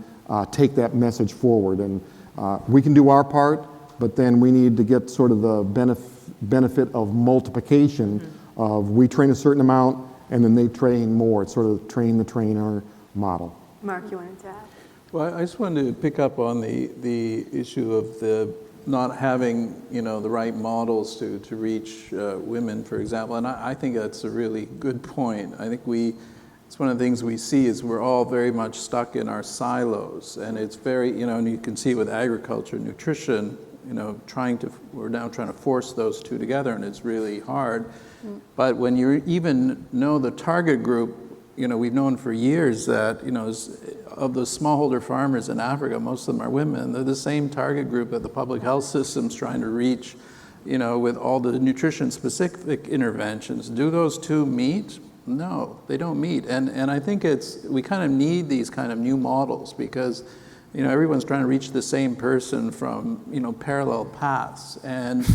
take that message forward. And we can do our part, but then we need to get sort of the benefit of multiplication of we train a certain amount and then they train more. It's sort of train the trainer model. Marc, you wanted to add? Well, I just wanted to pick up on the issue of the not having, the right models to reach women, for example. And I think that's a really good point. I think it's one of the things we see is we're all very much stuck in our silos. And it's very, and you can see it with agriculture, nutrition, we're now trying to force those two together, and it's really hard. But when you even know the target group, we've known for years that, of the smallholder farmers in Africa, most of them are women. They're the same target group that the public health system's trying to reach, with all the nutrition-specific interventions. Do those two meet? No, they don't meet. And I think we kind of need these kind of new models because, everyone's trying to reach the same person from, parallel paths. And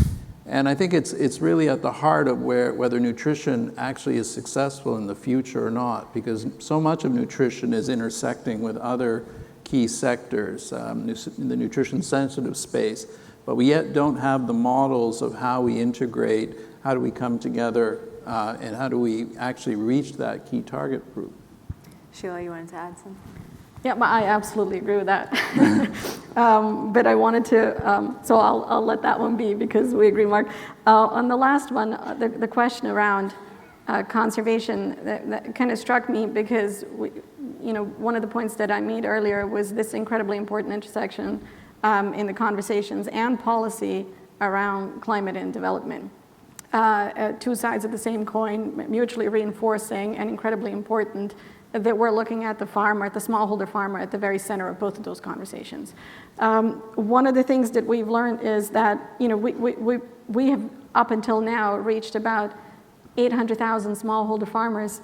I think it's really at the heart of whether nutrition actually is successful in the future or not, because so much of nutrition is intersecting with other key sectors in the nutrition-sensitive space, but we yet don't have the models of how we integrate, how do we come together, and how do we actually reach that key target group. Sheila, you wanted to add something? Yeah, I absolutely agree with that. But I wanted to, so I'll let that one be because we agree, Marc. On the last one, the question around conservation, that kind of struck me because, one of the points that I made earlier was this incredibly important intersection in the conversations and policy around climate and development. Two sides of the same coin, mutually reinforcing and incredibly important, that we're looking at the farmer, at the smallholder farmer, at the very center of both of those conversations. One of the things that we've learned is that we have up until now reached about 800,000 smallholder farmers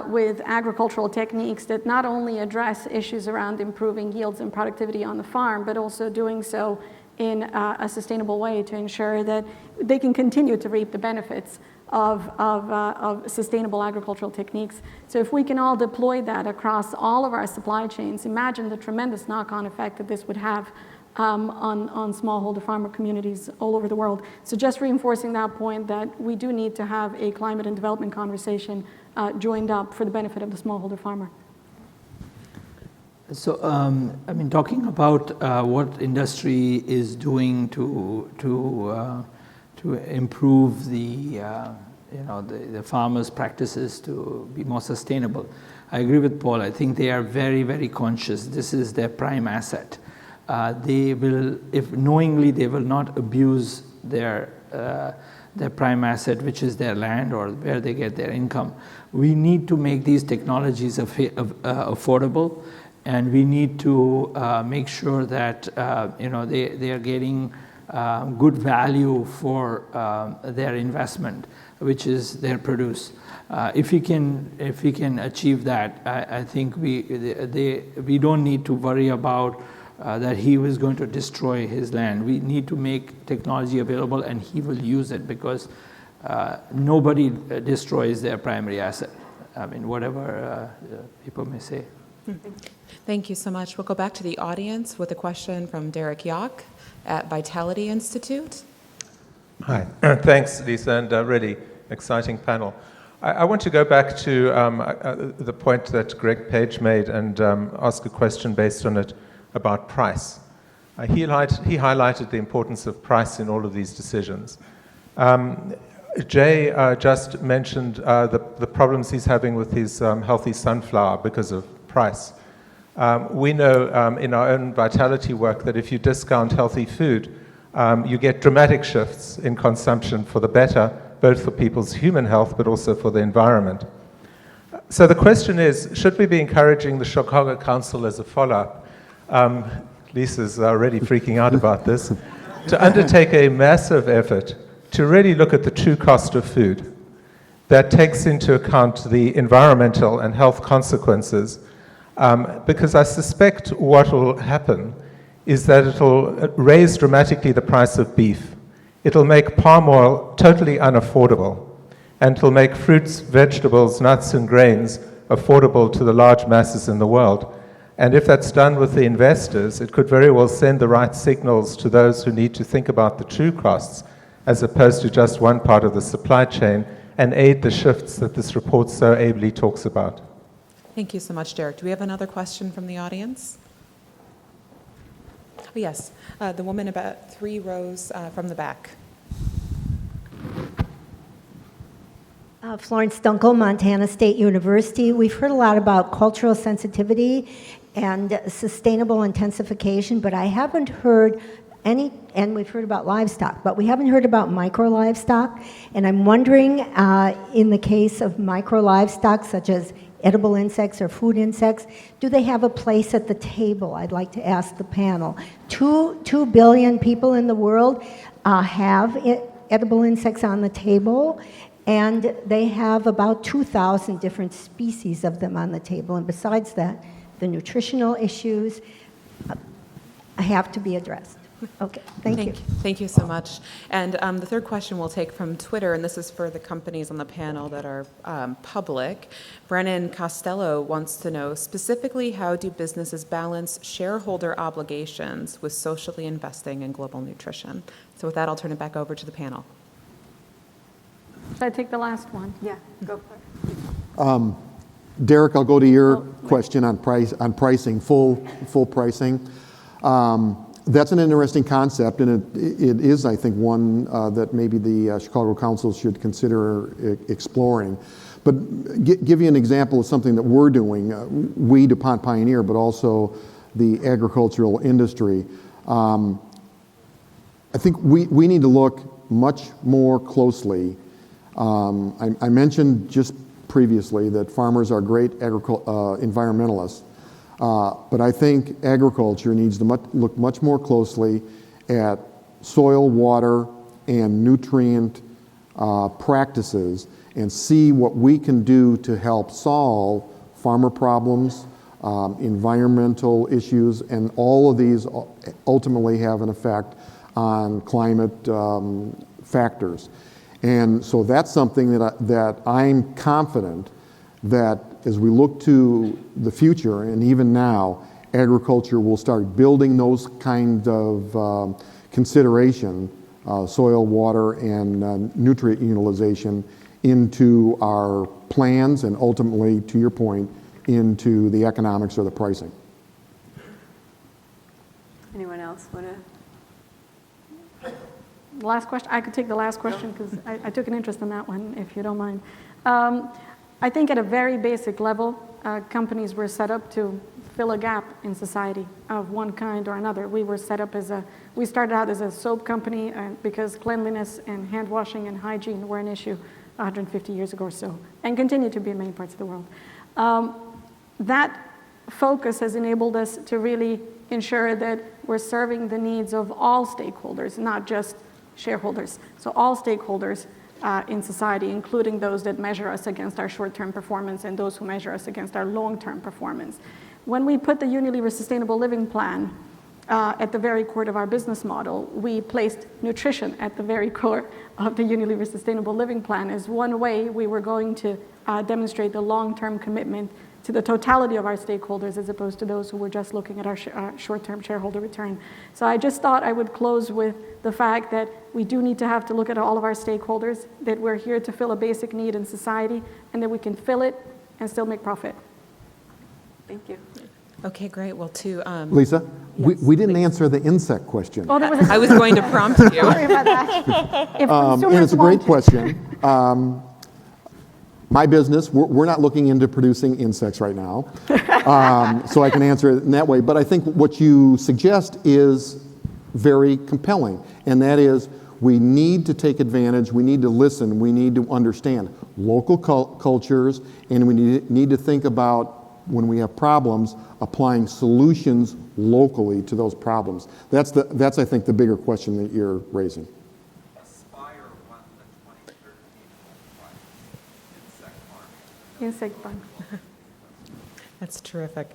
with agricultural techniques that not only address issues around improving yields and productivity on the farm, but also doing so in a sustainable way to ensure that they can continue to reap the benefits of sustainable agricultural techniques. So if we can all deploy that across all of our supply chains, imagine the tremendous knock-on effect that this would have on smallholder farmer communities all over the world. So just reinforcing that point that we do need to have a climate and development conversation joined up for the benefit of the smallholder farmer. So, I mean, talking about what industry is doing to improve the farmers' practices to be more sustainable, I agree with Paul. I think they are very, very conscious. This is their prime asset. They will, if knowingly, they will not abuse their prime asset, which is their land or where they get their income. We need to make these technologies affordable, and we need to make sure that they are getting good value for their investment, which is their produce. If we can achieve that, I think we don't need to worry about that he was going to destroy his land. We need to make technology available, and he will use it, because nobody destroys their primary asset. I mean, whatever people may say. Thank you so much. We'll go back to the audience with a question from Derek Yock at Vitality Institute. Hi. Thanks, Lisa, and really exciting panel. I want to go back to the point that Greg Page made and ask a question based on it about price. He highlighted the importance of price in all of these decisions. Jay just mentioned the problems he's having with his healthy sunflower because of price. We know in our own vitality work that if you discount healthy food, you get dramatic shifts in consumption for the better, both for people's human health but also for the environment. So the question is, should we be encouraging the Chicago Council as a follow-up? Lisa's already freaking out about this, to undertake a massive effort to really look at the true cost of food that takes into account the environmental and health consequences, because I suspect what will happen is that it'll raise dramatically the price of beef. It'll make palm oil totally unaffordable, and it'll make fruits, vegetables, nuts, and grains affordable to the large masses in the world. And if that's done with the investors, it could very well send the right signals to those who need to think about the true costs, as opposed to just one part of the supply chain, and aid the shifts that this report so ably talks about. Thank you so much, Derek. Do we have another question from the audience? Oh, yes, the woman about 3 rows from the back. Florence Dunkel, Montana State University. We've heard a lot about cultural sensitivity and sustainable intensification, but I haven't heard any, and we've heard about livestock, but we haven't heard about micro livestock. And I'm wondering, in the case of micro livestock, such as edible insects or food insects, do they have a place at the table? I'd like to ask the panel. 2 billion people in the world have edible insects on the table, and they have about 2,000 different species of them on the table. And besides that, the nutritional issues have to be addressed. Okay, thank you. Thank you so much. And the third question we'll take from Twitter, and this is for the companies on the panel that are public. Brennan Costello wants to know, specifically, how do businesses balance shareholder obligations with socially investing in global nutrition? So with that, I'll turn it back over to the panel. Should I take the last one? Yeah, go for it. Derek, I'll go to your question on pricing, full pricing. That's an interesting concept, and it is, I think, one that maybe the Chicago Council should consider exploring. But give you an example of something that we're doing, we, DuPont Pioneer, but also the agricultural industry. I think we need to look much more closely. I mentioned just previously that farmers are great environmentalists. But I think agriculture needs to look much more closely at soil, water, and nutrient practices and see what we can do to help solve farmer problems, environmental issues, and all of these ultimately have an effect on climate factors. And so that's something that I'm confident that as we look to the future, and even now, agriculture will start building those kind of consideration, soil, water, and nutrient utilization into our plans and ultimately, to your point, into the economics or the pricing. Anyone else want to? Last question. I could take the last question because I took an interest in that one, if you don't mind. I think at a very basic level, companies were set up to fill a gap in society of one kind or another. We started out as a soap company because cleanliness and hand washing and hygiene were an issue 150 years ago or so, and continue to be in many parts of the world. That focus has enabled us to really ensure that we're serving the needs of all stakeholders, not just shareholders. So all stakeholders in society, including those that measure us against our short-term performance and those who measure us against our long-term performance. When we put the Unilever Sustainable Living Plan at the very core of our business model, we placed nutrition at the very core of the Unilever Sustainable Living Plan as one way we were going to demonstrate the long-term commitment to the totality of our stakeholders as opposed to those who were just looking at our short-term shareholder return. So I just thought I would close with the fact that we do need to have to look at all of our stakeholders, that we're here to fill a basic need in society, and that we can fill it and still make profit. Thank you. Okay, great. Well, Lisa, we didn't answer the insect question. Oh, there was I was going to prompt you. Sorry about that. If And consumers it's a great want- question. My business, we're not looking into producing insects right now, so I can answer it in that way. But I think what you suggest is very compelling, and that is we need to take advantage, we need to listen, we need to understand local cultures, and we need to think about, when we have problems, applying solutions locally to those problems. That's I think, the bigger question that you're raising. Insect farm. That's terrific.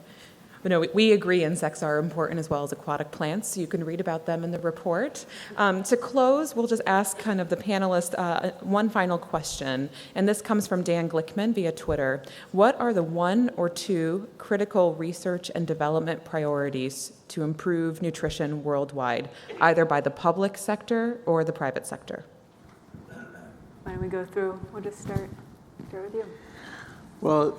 But no, we agree insects are important as well as aquatic plants. You can read about them in the report. To close, we'll just ask kind of the panelists one final question, and this comes from Dan Glickman via Twitter. What are the one or two critical research and development priorities to improve nutrition worldwide, either by the public sector or the private sector? Why don't we go through? We'll just start with you. Well,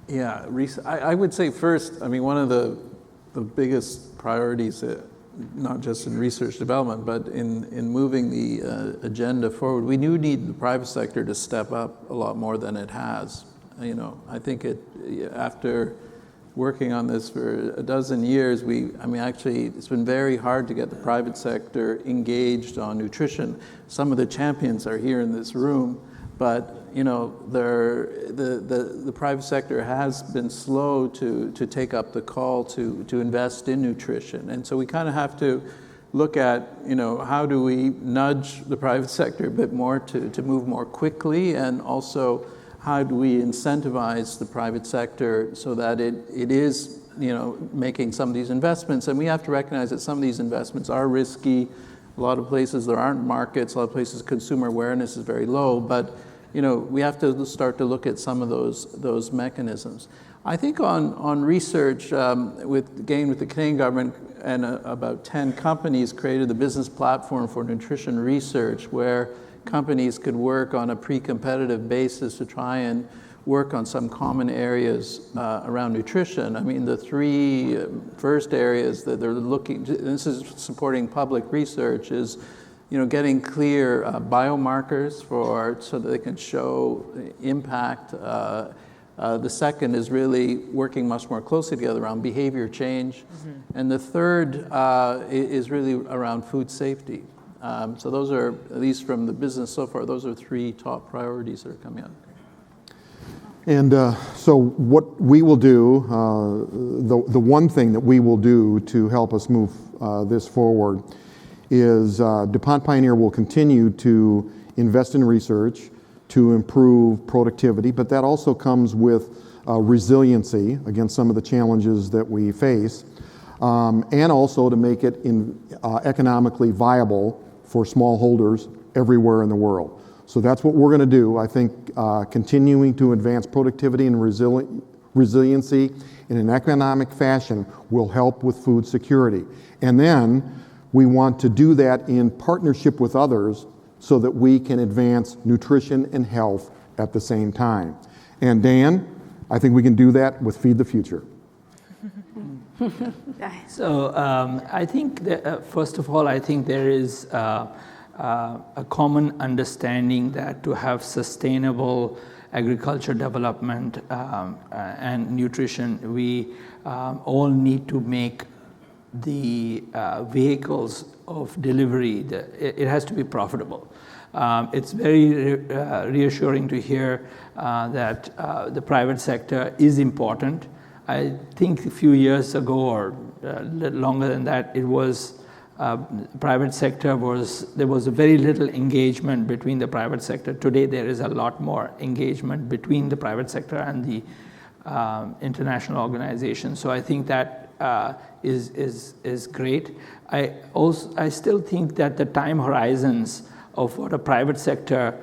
yeah, I would say first, I mean, one of the biggest priorities, not just in research development, but in moving the agenda forward, we do need the private sector to step up a lot more than it has. You know, I think after working on this for a dozen years, actually, it's been very hard to get the private sector engaged on nutrition. Some of the champions are here in this room, but you know, the private sector has been slow to take up the call to invest in nutrition. And so we kind of have to look at, you know, how do we nudge the private sector a bit more to move more quickly, and also how do we incentivize the private sector so that it is, you know, making some of these investments. And we have to recognize that some of these investments are risky. A lot of places there aren't markets, a lot of places consumer awareness is very low, but you know, we have to start to look at some of those mechanisms. I think on research, with the Canadian government and about 10 companies created the business platform for nutrition research, where companies could work on a pre-competitive basis to try and work on some common areas around nutrition. I mean, the three first areas that they're looking, this is supporting public research, is you know, getting clear biomarkers so that they can show impact. The second is really working much more closely together around behavior change. Mm-hmm. And the third is really around food safety. So those are, at least from the business so far, those are three top priorities that are coming up. And so what we will do, the one thing that we will do to help us move this forward is DuPont Pioneer will continue to invest in research to improve productivity, but that also comes with resiliency against some of the challenges that we face, and also to make it economically viable for smallholders everywhere in the world. So that's what we're going to do. I think continuing to advance productivity and resiliency in an economic fashion will help with food security. And then we want to do that in partnership with others so that we can advance nutrition and health at the same time. And Dan, I think we can do that with Feed the Future. So I think that, first of all, I think there is a common understanding that to have sustainable agriculture development and nutrition, we all need to make the vehicles of delivery, it has to be profitable. It's very reassuring to hear that the private sector is important. I think a few years ago or a little longer than that, it was private sector there was very little engagement between the private sector. Today there is a lot more engagement between the private sector and the international organizations. So I think that is great. I still think that the time horizons of what a private sector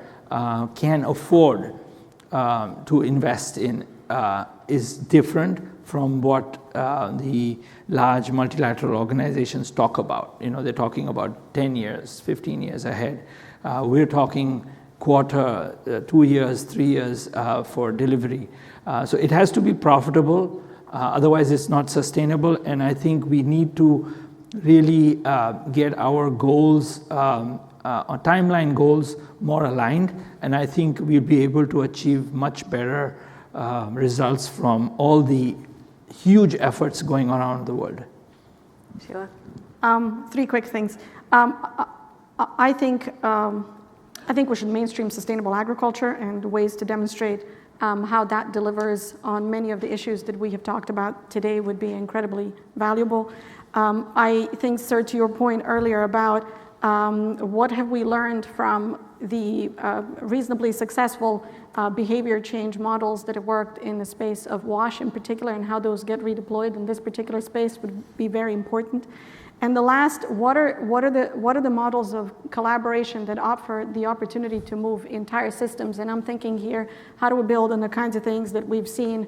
can afford to invest in is different from what the large multilateral organizations talk about. You know, they're talking about 10 years, 15 years ahead. We're talking quarter, 2 years, 3 years for delivery. So it has to be profitable, otherwise it's not sustainable. And I think we need to really get our goals, our timeline goals more aligned. And I think we'll be able to achieve much better results from all the huge efforts going on around the world. Sheila? 3 quick things. I think we should mainstream sustainable agriculture, and ways to demonstrate how that delivers on many of the issues that we have talked about today would be incredibly valuable. I think, sir, to your point earlier about what have we learned from the reasonably successful behavior change models that have worked in the space of WASH in particular, and how those get redeployed in this particular space would be very important. And the last, what are the models of collaboration that offer the opportunity to move entire systems? And I'm thinking here, how do we build on the kinds of things that we've seen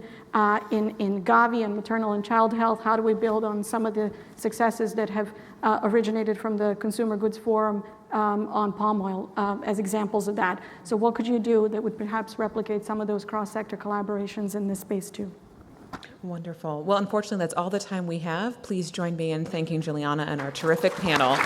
in Gavi and maternal and child health? How do we build on some of the successes that have originated from the Consumer Goods Forum on palm oil as examples of that? So what could you do that would perhaps replicate some of those cross-sector collaborations in this space too? Wonderful. Well, unfortunately, that's all the time we have. Please join me in thanking Julianna and our terrific panel.